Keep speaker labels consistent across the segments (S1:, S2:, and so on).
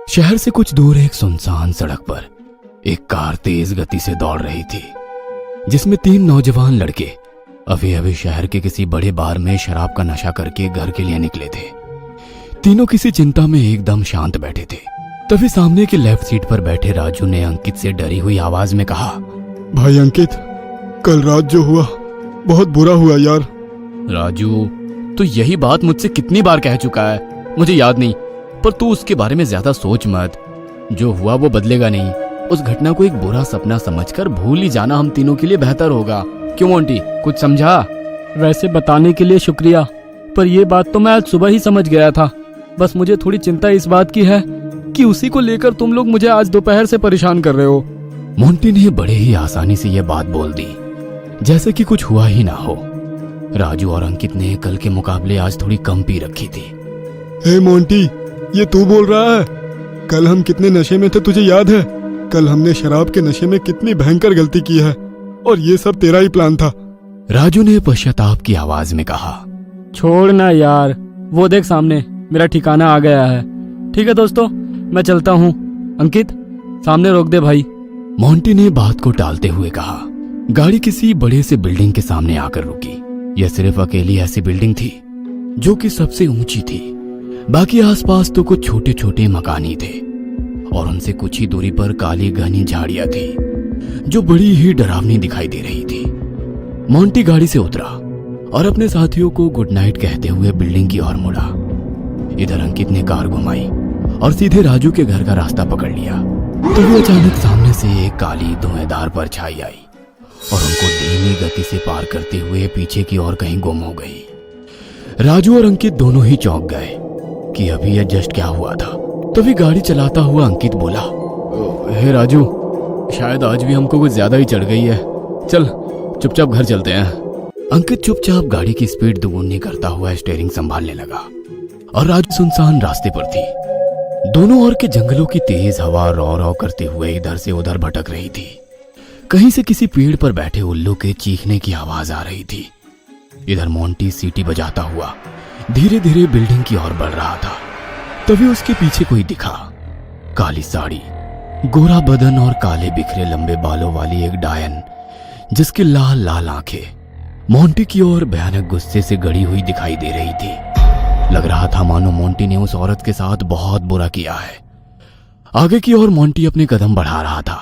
S1: शहर से कुछ दूर एक सुनसान सड़क पर एक कार तेज गति से दौड़ रही थी, जिसमें 3 नौजवान लड़के अभी अभी शहर के किसी बड़े बार में शराब का नशा करके घर के लिए निकले थे। तीनों किसी चिंता में एकदम शांत बैठे थे। तभी सामने की लेफ्ट सीट पर बैठे राजू ने अंकित से डरी हुई आवाज में कहा,
S2: भाई अंकित, कल रात जो हुआ बहुत बुरा हुआ यार।
S1: राजू, तू यही बात मुझसे कितनी बार कह चुका है, मुझे याद नहीं, पर तू उसके बारे में ज्यादा सोच मत। जो हुआ वो बदलेगा नहीं। उस घटना को एक बुरा सपना समझकर भूल ही जाना हम तीनों के लिए बेहतर होगा। क्यों आंटी, कुछ समझा?
S3: वैसे बताने के लिए शुक्रिया, पर यह बात तो मैं आज सुबह ही समझ गया था। बस मुझे थोड़ी चिंता इस बात की है कि उसी को लेकर तुम लोग मुझे आज दोपहर से परेशान कर रहे हो।
S1: मोंटी ने बड़े ही आसानी से यह बात बोल दी, जैसे कि कुछ हुआ ही ना हो। राजू और अंकित ने कल के मुकाबले आज थोड़ी कम पी रखी थी।
S2: हे मोंटी, ये तू बोल रहा है? कल हम कितने नशे में थे तुझे याद है? कल हमने शराब के नशे में कितनी भयंकर गलती की है, और ये सब तेरा ही प्लान था।
S1: राजू ने पश्चाताप की आवाज में कहा।
S3: छोड़ ना यार, वो देख सामने मेरा ठिकाना आ गया है। ठीक है दोस्तों, मैं चलता हूँ। अंकित, सामने रोक दे भाई।
S1: मोंटी ने बात को टालते हुए कहा। गाड़ी किसी बड़े से बिल्डिंग के सामने आकर रुकी। यह सिर्फ अकेली ऐसी बिल्डिंग थी जो कि सबसे ऊंची थी। बाकी आसपास तो कुछ छोटे छोटे मकान ही थे, और उनसे कुछ ही दूरी पर काली घनी झाड़ियां थी जो बड़ी ही डरावनी दिखाई दे रही थी। मोंटी गाड़ी से उतरा और अपने साथियों को गुड नाइट कहते हुए बिल्डिंग की ओर मुड़ा। इधर अंकित ने कार घुमाई और सीधे राजू के घर का रास्ता पकड़ लिया। तभी अचानक सामने से एक काली धुएंधार परछाई आई और उनको धीमी गति से पार करते हुए पीछे की ओर कहीं गुम हो गई। राजू और अंकित दोनों ही चौंक गए कि अभी यह जस्ट क्या हुआ था। तभी गाड़ी चलाता हुआ अंकित बोला, हे राजू, शायद आज भी हमको कुछ ज्यादा ही चढ़ गई है। चल चुपचाप घर चलते हैं। अंकित चुपचाप गाड़ी की स्पीड दुगुनी करता हुआ स्टीयरिंग संभालने लगा और राजू सुनसान रास्ते पर थी। दोनों ओर के जंगलों की तेज हवा रौ रौ करते हुए इधर से उधर भटक रही थी। कहीं से किसी पेड़ पर बैठे उल्लू के चीखने की आवाज आ रही थी। इधर मोंटी सीटी बजाता हुआ धीरे धीरे बिल्डिंग की ओर बढ़ रहा था। तभी उसके पीछे कोई दिखा। काली साड़ी, गोरा बदन और काले बिखरे लंबे बालों वाली एक डायन, जिसकी लाल लाल आंखें मोंटी की ओर भयानक गुस्से से गड़ी हुई दिखाई दे रही थी। लग रहा था मानो मोंटी ने उस औरत के साथ बहुत बुरा किया है। आगे की ओर मोंटी अपने कदम बढ़ा रहा था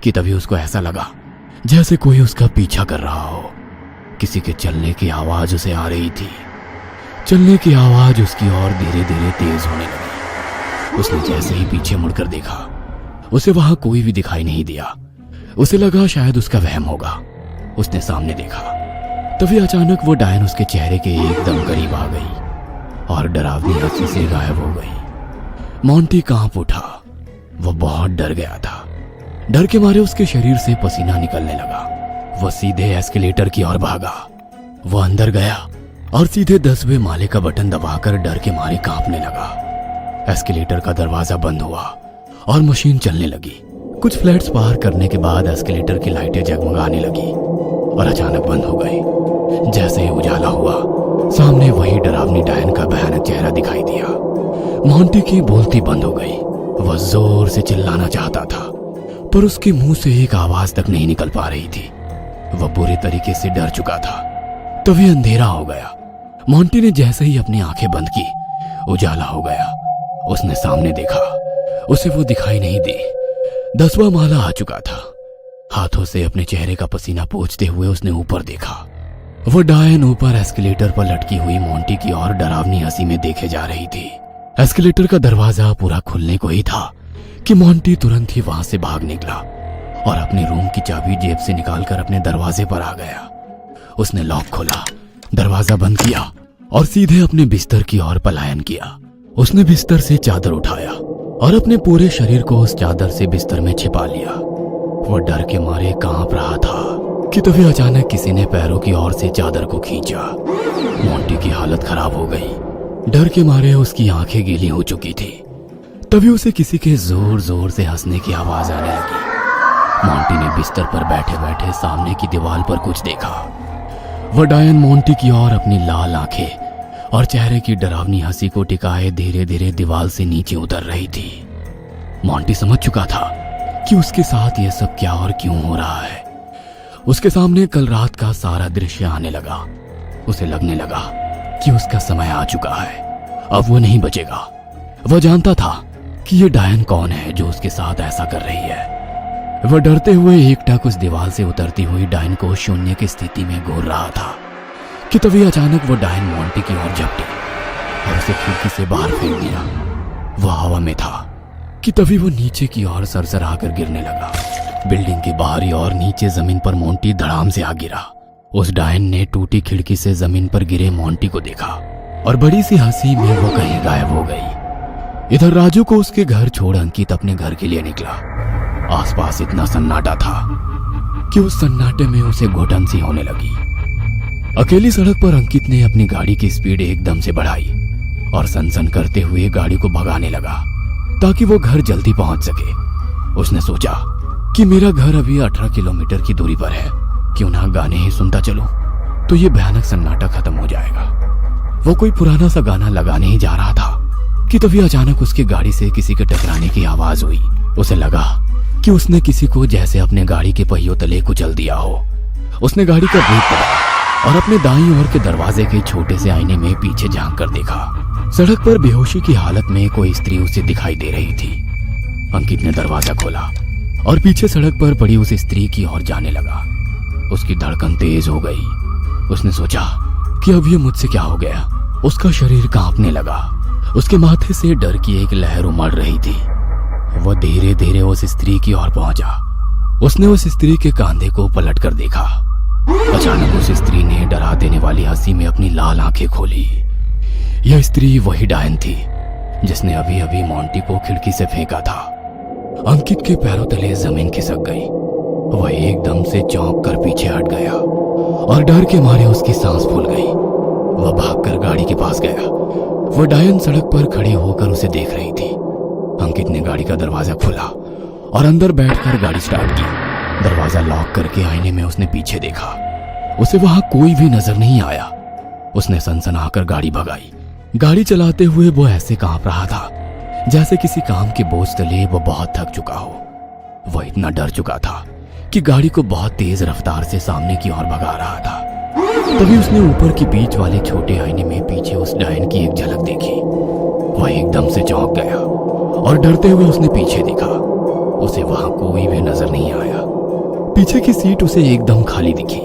S1: कि तभी उसको ऐसा लगा जैसे कोई उसका पीछा कर रहा हो। किसी के चलने की आवाज उसे आ रही थी। चलने की आवाज उसकी ओर धीरे धीरे तेज होने लगी। उसने जैसे ही पीछे मुड़कर देखा, उसे वहां कोई भी दिखाई नहीं दिया। उसे लगा शायद उसका वहम होगा। उसने सामने देखा, तभी अचानक वो डायन उसके चेहरे के एकदम करीब आ गई और डरावनी हंसी से गायब हो गई। मोंटी कांप उठा। वह बहुत डर गया था। डर के मारे उसके शरीर से पसीना निकलने लगा। वह सीधे एस्केलेटर की ओर भागा। वह अंदर गया और सीधे 10वें माले का बटन दबाकर डर के मारे कांपने लगा। एस्केलेटर का दरवाजा बंद हुआ और मशीन चलने लगी। कुछ फ्लैट्स पार करने के बाद एस्केलेटर की लाइटें जगमगाने लगी और अचानक बंद हो गई। जैसे ही उजाला हुआ, सामने वही डरावनी डायन का भयानक चेहरा दिखाई दिया। मोंटी की बोलती बंद हो गई। वह जोर से चिल्लाना चाहता था, पर उसके मुंह से एक आवाज तक नहीं निकल पा रही थी। वह बुरे तरीके से डर चुका था। तभी अंधेरा हो गया। मोंटी ने जैसे ही अपनी आंखें बंद की, उजाला हो गया। उसने सामने देखा, उसे वो दिखाई नहीं दी। 10वां माला आ चुका था। हाथों से अपने चेहरे का पसीना पोंछते हुए उसने ऊपर देखा। वो डायन ऊपर एस्केलेटर पर लटकी हुई मोंटी की ओर डरावनी हंसी में देखे जा रही थी। एस्केलेटर का दरवाजा पूरा खुलने को ही था कि मोंटी तुरंत ही वहां से भाग निकला और अपने रूम की चाबी जेब से निकालकर अपने दरवाजे पर आ गया। उसने लॉक खोला, दरवाजा बंद किया और सीधे अपने बिस्तर की ओर पलायन किया। उसने बिस्तर से चादर उठाया और अपने पूरे शरीर को उस चादर से बिस्तर में छिपा लिया। वो डर के मारे कांप रहा था कि तभी अचानक किसी ने पैरों की ओर से चादर को खींचा। मोंटी की हालत खराब हो गई। डर के मारे उसकी आंखें गीली हो चुकी थी। तभी उसे किसी के जोर जोर से हंसने की आवाज आने लगी। मोंटी ने बिस्तर पर बैठे बैठे सामने की दीवार पर कुछ देखा। वह डायन मोंटी की ओर अपनी लाल आंखें और चेहरे की डरावनी हंसी को टिकाए धीरे धीरे दीवार से नीचे उतर रही थी। मोंटी समझ चुका था कि उसके साथ यह सब क्या और क्यों हो रहा है। उसके सामने कल रात का सारा दृश्य आने लगा। उसे लगने लगा कि उसका समय आ चुका है, अब वो नहीं बचेगा। वह जानता था कि ये डायन कौन है जो उसके साथ ऐसा कर रही है। वह डरते हुए एकटक उस दीवार से उतरती हुई डायन को शून्य की स्थिति में घूर रहा था कि तभी अचानक वो डायन मोंटी की ओर झपटी और उसे खिड़की से बाहर फेंक दिया। वह हवा में था कि तभी वो नीचे की ओर सरसरा कर गिरने लगा। बिल्डिंग के बाहरी और नीचे जमीन पर मोंटी धड़ाम से आ गिरा। उस डायन ने टूटी खिड़की से जमीन पर गिरे मोंटी को देखा और बड़ी सी हंसी में वो कहीं गायब हो गई। इधर राजू को उसके घर छोड़ अंकित अपने घर के लिए निकला। आसपास इतना सन्नाटा था कि उस सन्नाटे में उसे घुटन सी होने लगी। अकेली सड़क पर अंकित ने अपनी गाड़ी की स्पीड एकदम से बढ़ाई और सनसन करते हुए गाड़ी को भगाने लगा ताकि वो घर जल्दी पहुंच सके। उसने सोचा कि मेरा घर अभी 18 किलोमीटर की दूरी पर है, क्यों ना गाने ही सुनता चलूं, तो ये भयानक सन्नाटा खत्म हो जाएगा। वो कोई पुराना सा गाना लगाने ही जा रहा था कि तभी अचानक उसकी गाड़ी से किसी के टकराने की आवाज हुई। उसे लगा कि उसने किसी को जैसे अपने गाड़ी के पहियों तले कुचल दिया हो। उसने गाड़ी का ब्रेक पकड़ा और अपने दाईं ओर के दरवाजे के छोटे से आईने में पीछे झांक कर देखा। सड़क पर बेहोशी की हालत में कोई स्त्री उसे दिखाई दे रही थी। अंकित ने दरवाजा खोला और पीछे सड़क पर पड़ी उस स्त्री की ओर जाने लगा। उसकी धड़कन तेज हो गई। उसने सोचा कि अब ये मुझसे क्या हो गया। उसका शरीर कांपने लगा। उसके माथे से डर की एक लहर उमड़ रही थी। वह धीरे धीरे उस स्त्री की ओर पहुंचा। उसने उस स्त्री के कांधे को पलट कर देखा। अचानक उस स्त्री ने डरा देने वाली हंसी में अपनी लाल आंखें खोली। यह स्त्री वही डायन थी जिसने अभी अभी मोंटी को खिड़की से फेंका था। अंकित के पैरों तले जमीन खिसक गई। वह एकदम से चौंक कर पीछे हट गया और डर के मारे उसकी सांस फूल गई। वह भागकर गाड़ी के पास गया। वह डायन सड़क पर खड़ी होकर उसे देख रही थी। अंकित ने गाड़ी का दरवाजा खोला और अंदर बैठकर गाड़ी स्टार्ट की। दरवाजा लॉक करके आईने में उसने पीछे देखा। उसे वहां कोई भी नजर नहीं आया। उसने सनसनाकर गाड़ी भगाई। गाड़ी चलाते हुए वो ऐसे कांप रहा था जैसे किसी काम के बोझ तले वो बहुत थक चुका हो। वह इतना डर चुका था कि गाड़ी को बहुत तेज रफ्तार से सामने की ओर भगा रहा था। तभी उसने ऊपर के बीच वाले छोटे आईने में पीछे उस डायन की एक झलक देखी। वह एकदम से चौंक गया और डरते हुए उसने पीछे देखा। उसे वहां कोई भी नजर नहीं आया। पीछे की सीट उसे एकदम खाली दिखी।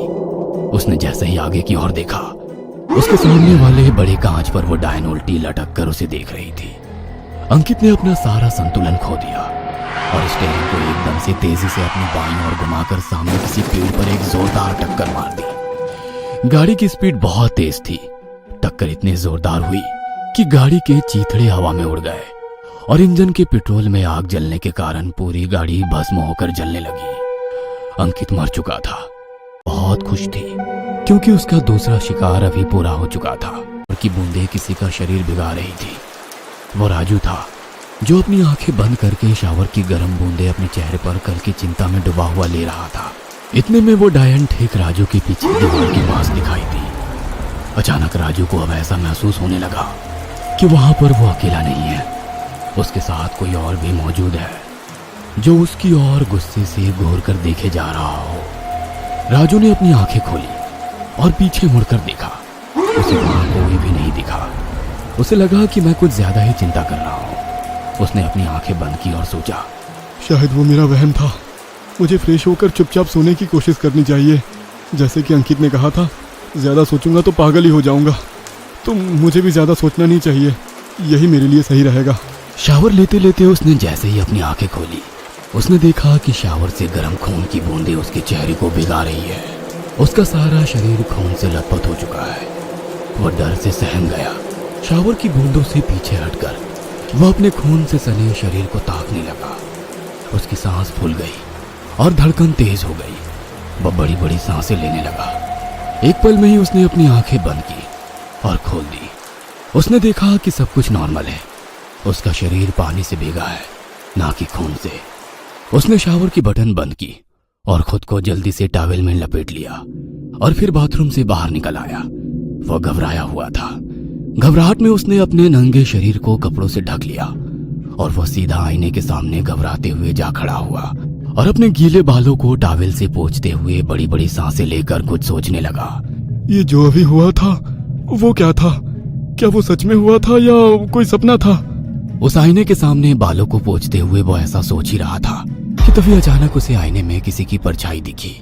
S1: उसने जैसे ही आगे की ओर देखा, उसके सामने वाले बड़े कांच पर वो डायन उल्टी लटक कर उसे देख रही थी। अंकित ने अपना सारा संतुलन खो दिया और स्टीयरिंग को एकदम से तेजी से अपनी बाईं ओर घुमाकर सामने किसी पेड़ पर एक जोरदार टक्कर मार दी। गाड़ी की स्पीड बहुत तेज थी। टक्कर इतनी जोरदार हुई कि गाड़ी के चीथड़े हवा में उड़ गए और इंजन के पेट्रोल में आग जलने के कारण पूरी गाड़ी भस्म होकर जलने लगी। अंकित मर चुका था। बहुत खुश थी क्योंकि उसका दूसरा शिकार अभी पूरा हो चुका था और की बूंदें किसी का शरीर भिगा रही थी। वो राजू था जो अपनी आंखें बंद करके शावर की गर्म बूंदें अपने चेहरे पर कल की चिंता में डूबा हुआ ले रहा था। इतने में वो डायन ठीक राजू के पीछे दीवार के पास दिखाई दी। अचानक राजू को अब ऐसा महसूस होने लगा कि वहां पर वो अकेला नहीं है, उसके साथ कोई और भी मौजूद है जो उसकी ओर गुस्से से घूर कर देखे जा रहा हो। राजू ने अपनी आंखें खोली और पीछे मुड़कर देखा। उसे वहां कोई भी नहीं दिखा। उसे लगा कि मैं कुछ ज्यादा ही चिंता कर रहा हूँ। उसने अपनी आंखें बंद की और सोचा,
S2: शायद वो मेरा वहम था। मुझे फ्रेश होकर चुपचाप सोने की कोशिश करनी चाहिए। जैसे कि अंकित ने कहा था, ज्यादा सोचूंगा तो पागल ही हो जाऊंगा। तो मुझे भी ज्यादा सोचना नहीं चाहिए। यही मेरे लिए सही रहेगा।
S1: शावर लेते लेते उसने जैसे ही अपनी आंखें खोली, उसने देखा कि शावर से गर्म खून की बूंदें उसके चेहरे को भिगा रही है। उसका सारा शरीर खून से लथपथ हो चुका है। वह डर से सहम गया। शावर की बूंदों से पीछे हटकर वह अपने खून से सने शरीर को ताकने लगा। उसकी सांस फूल गई और धड़कन तेज हो गई। वह बड़ी बड़ी सांसें लेने लगा। एक पल में ही उसने अपनी आंखें बंद की और खोल दी। उसने देखा कि सब कुछ नॉर्मल है। उसका शरीर पानी से भीगा है, ना कि खून से। उसने शावर की बटन बंद की और खुद को जल्दी से टॉवेल में लपेट लिया और फिर बाथरूम से बाहर निकल आया। वह घबराया हुआ था। घबराहट में उसने अपने नंगे शरीर को कपड़ों से ढक लिया और वह सीधा आईने के सामने घबराते हुए जा खड़ा हुआ और अपने गीले बालों को टॉवेल से पोंछते हुए बड़ी बड़ी सांसें लेकर कुछ सोचने लगा।
S2: ये जो अभी हुआ था वो क्या था? क्या वो सच में हुआ था या कोई सपना था?
S1: उस आईने के सामने बालों को पोंछते हुए वो ऐसा सोच ही रहा था कि तभी अचानक उसे आईने में किसी की परछाई दिखी।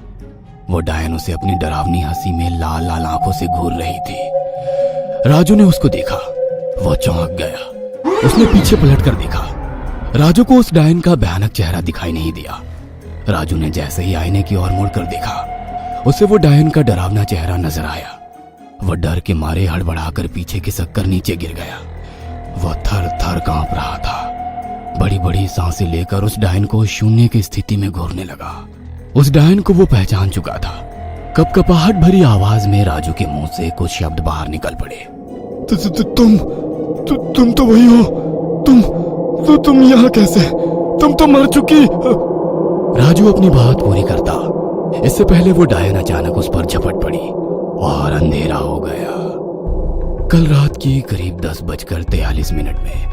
S1: वो डायन उसे अपनी डरावनी हंसी में लाल लाल आंखों से घूर रही थी। राजू ने उसको देखा, वो चौंक गया। उसने पीछे पलट कर देखा। राजू को उस डायन का भयानक चेहरा दिखाई नहीं दिया। राजू ने जैसे ही आईने की ओर मुड़कर देखा, उसे वो डायन का डरावना चेहरा नजर आया। वह डर के मारे हड़बड़ाकर पीछे खिसक कर नीचे गिर गया। वह थर थर कांप रहा था। बड़ी बड़ी सांसें लेकर उस डायन को शून्य की स्थिति में घूरने लगा। उस डायन को वो पहचान चुका था। कपकपाहट भरी आवाज में राजू के मुंह से कुछ शब्द बाहर निकल पड़े।
S2: तुम तो वही हो। तुम यहाँ कैसे? तुम तो मर चुकी।
S1: राजू अपनी बात पूरी करता, इससे पहले वो डायन अचानक उस पर झपट पड़ी और अंधेरा हो गया। कल रात की करीब 10:43 में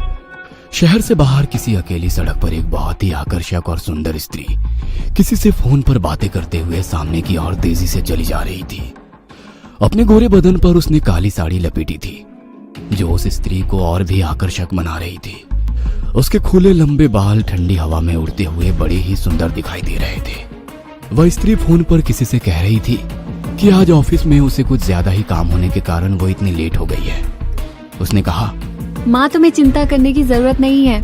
S1: शहर से बाहर किसी अकेली सड़क पर एक बहुत ही आकर्षक और सुंदर स्त्री किसी से फोन पर बातें करते हुए सामने की ओर तेजी से चली जा रही थी। अपने गोरे बदन पर उसने काली साड़ी लपेटी थी जो उस स्त्री को और भी आकर्षक बना रही थी। उसके खुले लंबे बाल ठंडी हवा में उड़ते हुए बड़े ही सुंदर दिखाई दे रहे थे। वह स्त्री फोन पर किसी से कह रही थी कि आज ऑफिस में उसे कुछ ज्यादा ही काम होने के कारण वो इतनी लेट हो गई है। उसने कहा,
S4: माँ तुम्हें चिंता करने की जरूरत नहीं है,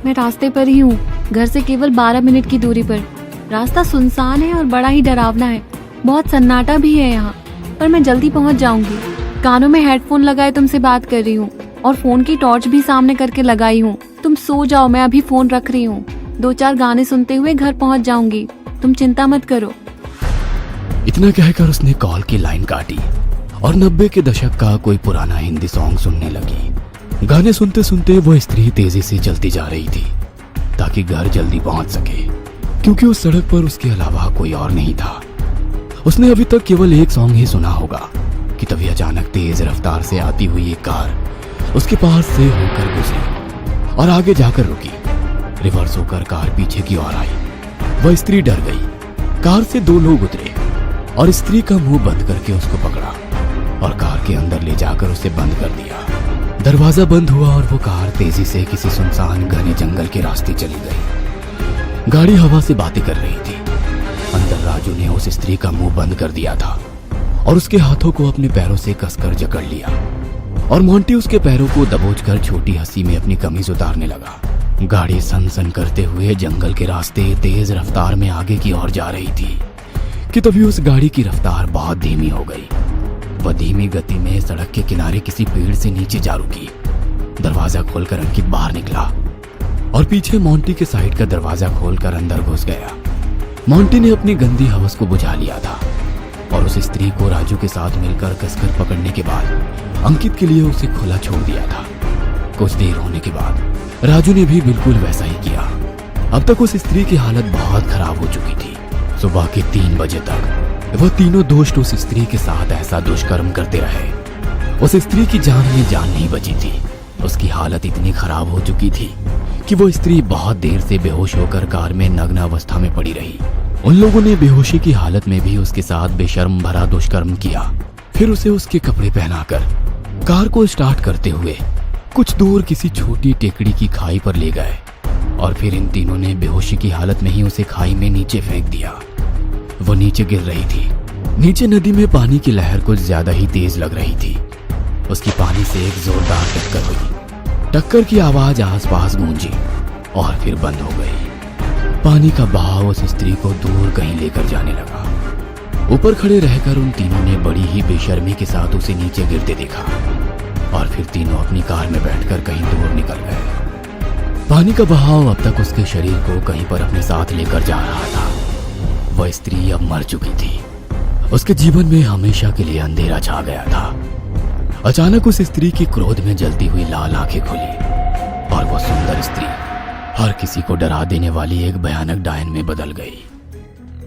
S4: मैं रास्ते पर ही हूँ, घर से केवल 12 मिनट की दूरी पर। रास्ता सुनसान है और बड़ा ही डरावना है, बहुत सन्नाटा भी है यहाँ, पर मैं जल्दी पहुँच जाऊंगी। कानों में हेडफोन लगाए तुमसे बात कर रही हूँ और फोन की टॉर्च भी सामने करके लगाई हूँ। तुम सो जाओ, मैं अभी फोन रख रही हूँ। 2-4 गाने सुनते हुए घर पहुँच जाऊंगी, तुम चिंता मत करो।
S1: इतना कहकर उसने कॉल की लाइन काटी और 90 के दशक का कोई पुराना हिंदी सॉन्ग सुनने लगी। गाने सुनते सुनते वो स्त्री तेजी से चलती जा रही थी ताकि घर जल्दी पहुंच सके, क्योंकि उस सड़क पर उसके अलावा कोई और नहीं था। उसने अभी तक केवल एक सॉन्ग ही सुना होगा कि तभी अचानक तेज रफ्तार से आती हुई एक कार उसके पास से होकर गुजरी और आगे जाकर रुकी। रिवर्स होकर कार पीछे की ओर आई। वह स्त्री डर गई। कार से 2 लोग उतरे और स्त्री का मुंह बंद करके उसको पकड़ा और कार के अंदर ले जाकर उसे बंद कर दिया। दरवाजा बंद हुआ और वो कार तेजी से किसी सुनसान घने जंगल के रास्ते चली गई। गाड़ी हवा से बातें कर रही थी। अंदर राजू ने उस स्त्री का मुंह बंद कर दिया था और उसके हाथों को अपने पैरों से कसकर जकड़ लिया और मोंटी उसके पैरों को दबोचकर छोटी हंसी में अपनी कमीज उतारने लगा। गाड़ी सन सन करते हुए जंगल के रास्ते तेज रफ्तार में आगे की ओर जा रही थी कि तभी उस गाड़ी की रफ्तार बहुत धीमी हो गई। वह धीमी गति में सड़क के किनारे किसी पेड़ से नीचे जा रुकी। दरवाजा खोलकर अंकित बाहर निकला और पीछे मोंटी के साइड का दरवाजा खोलकर अंदर घुस गया। मोंटी ने अपनी गंदी हवस को बुझा लिया था और उस स्त्री को राजू के साथ मिलकर कसकर पकड़ने के बाद अंकित के लिए उसे खुला छोड़ दिया था। कुछ देर होने के बाद राजू ने भी बिल्कुल वैसा ही किया। अब तक उस स्त्री की हालत बहुत खराब हो चुकी थी। सुबह के 3 बजे तक वह तीनों दोस्त उस स्त्री के साथ ऐसा दुष्कर्म करते रहे। उस स्त्री की जान में जान नहीं बची थी। उसकी हालत इतनी खराब हो चुकी थी कि वो स्त्री बहुत देर से बेहोश होकर कार में नग्न अवस्था में पड़ी रही। उन लोगों ने बेहोशी की हालत में भी उसके साथ बेशर्म भरा दुष्कर्म किया। फिर उसे उसके कपड़े पहनाकर कार को स्टार्ट करते हुए कुछ दूर किसी छोटी टेकड़ी की खाई पर ले गए और फिर इन तीनों ने बेहोशी की हालत में ही उसे खाई में नीचे फेंक दिया। वो नीचे गिर रही थी। नीचे नदी में पानी की लहर कुछ ज्यादा ही तेज लग रही थी। उसकी पानी से एक जोरदार टक्कर हुई। टक्कर की आवाज आसपास गूंजी और फिर बंद हो गई। पानी का बहाव उस स्त्री को दूर कहीं लेकर जाने लगा। ऊपर खड़े रहकर उन तीनों ने बड़ी ही बेशर्मी के साथ उसे नीचे गिरते देखा और फिर तीनों अपनी कार में बैठकर कहीं दूर निकल गए। पानी का बहाव अब तक उसके शरीर को कहीं पर अपने साथ लेकर जा रहा था। वह स्त्री अब मर चुकी थी। उसके जीवन में हमेशा के लिए अंधेरा छा गया था। अचानक उस स्त्री की क्रोध में जलती हुई लाल आंखें खुली और वो सुंदर स्त्री हर किसी को डरा देने वाली एक भयानक डायन में बदल गई,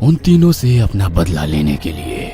S1: उन तीनों से अपना बदला लेने के लिए।